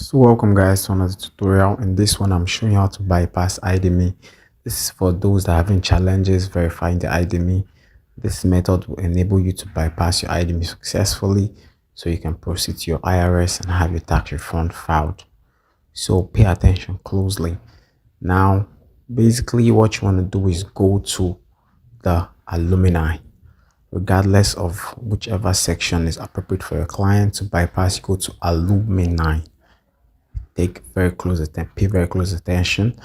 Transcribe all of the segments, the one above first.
So welcome guys to another tutorial. In this one I'm showing you how to bypass IDME. This is for those that are having challenges verifying the IDME. This method will enable you to bypass your IDME successfully so you can proceed to your IRS and have your tax refund filed. So pay attention closely. Now basically what you want to do is go to the alumni. Regardless of whichever section is appropriate for your client to bypass, go to alumni. Take very close attention, pay very close attention.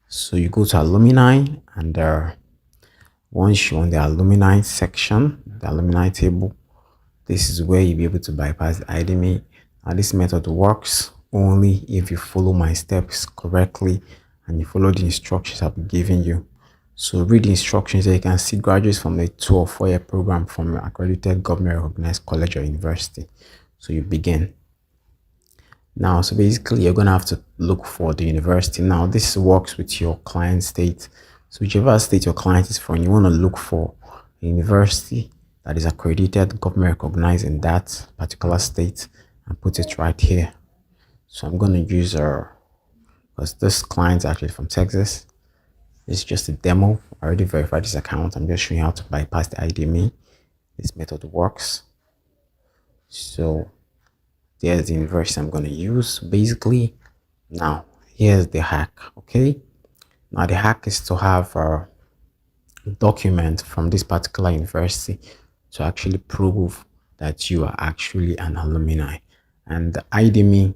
So you go to alumni, and once you're on the alumni section, the alumni table, this is where you'll be able to bypass the IDME. Now this method works only if you follow my steps correctly and you follow the instructions I'll be giving you. So read the instructions so you can see graduates from a 2 or 4 year program from an accredited government recognized college or university. So you begin. Now, so basically you're going to have to look for the university. Now, this works with your client state. So whichever state your client is from, you want to look for a university that is accredited, government recognized in that particular state, and put it right here. So I'm going to use because this client is actually from Texas. It's just a demo. I already verified this account. I'm just showing you how to bypass the IDME. This method works. So there's the university I'm going to use. Basically, now here's the hack. Okay, now the hack is to have a document from this particular university to actually prove that you are actually an alumni. And the IDME,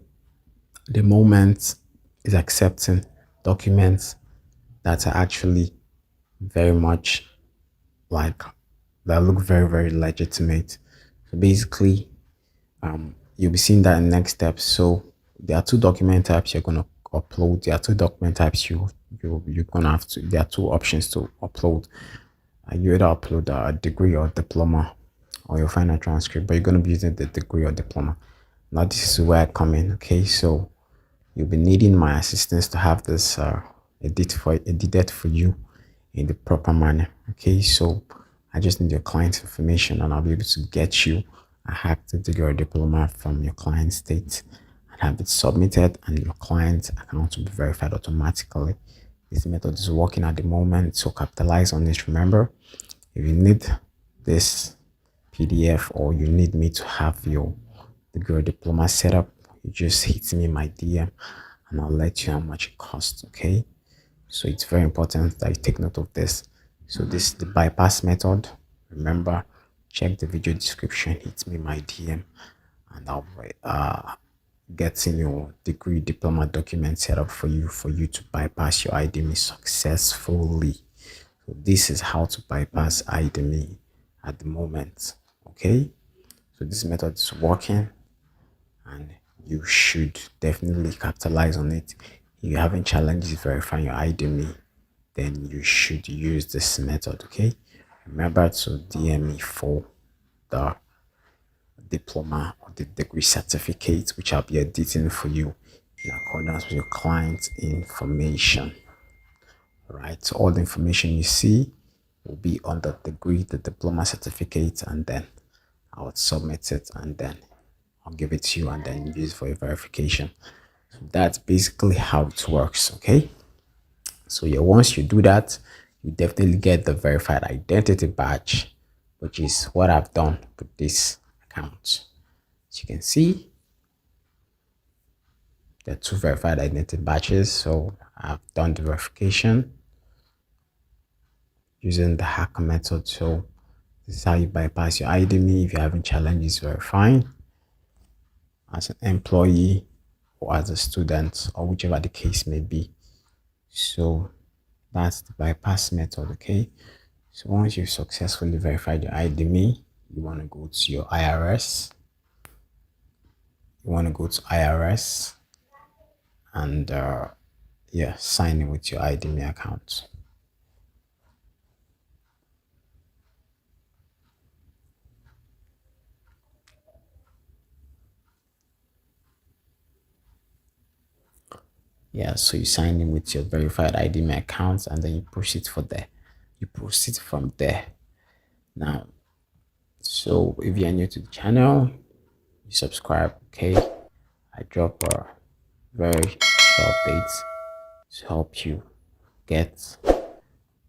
the moment, is accepting documents that are actually very much like, that look very legitimate. So basically you'll be seeing that in next steps. So there are 2 document types you're going to upload. There are 2 document types you're gonna have to, there are 2 options to upload. You either upload a degree or diploma, or you'll find a transcript, but you're going to be using the degree or diploma. Now this is where I come in. Okay, so you'll be needing my assistance to have this edited for you in the proper manner. Okay, so I just need your client's information and I'll be able to get you a hacked degree or diploma from your client state and have it submitted, and your client's account will be verified automatically. This method is working at the moment, so capitalize on it. Remember, if you need this PDF or you need me to have your degree or diploma set up, you just hit me my DM and I'll let you know how much it costs. Okay, so it's very important that you take note of this. So this is the bypass method. Remember, check the video description, hit me my DM, and I'll get in your degree diploma document set up for you to bypass your IDME successfully. So this is how to bypass IDME at the moment. Okay, so this method is working and you should definitely capitalize on it. If you're having challenges verifying your IDME, then you should use this method. Okay, remember to DM me for the diploma or the degree certificate, which I'll be editing for you in accordance with your client's information. All right, so all the information you see will be on the degree, the diploma certificate, and then I would submit it and then I'll give it to you and then use it for your verification. So that's basically how it works. Okay, so yeah, once you do that, you definitely get the verified identity badge, which is what I've done with this account. As you can see, there are 2 verified identity badges. So I've done the verification using the hacker method. So this is how you bypass your IDME if you're having challenges verifying as an employee or as a student, or whichever the case may be. So that's the bypass method. Okay, so once you've successfully verified your IDME, you want to go to your IRS. You want to go to IRS and yeah, sign in with your IDME account. Yeah, so you sign in with your verified IDME account and then you proceed for there. You proceed from there. Now, so if you're new to the channel, you subscribe. Okay, I drop very short updates to help you get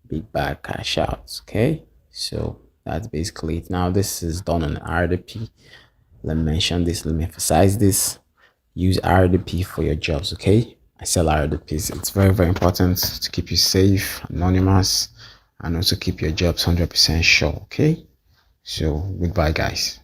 big bag cash outs. Okay, so that's basically it. Now this is done on RDP. Let me mention this, let me emphasize this. Use RDP for your jobs. Okay, I sell RDPs. It's very, very important to keep you safe, anonymous, and also keep your jobs 100% sure. Okay, so goodbye guys.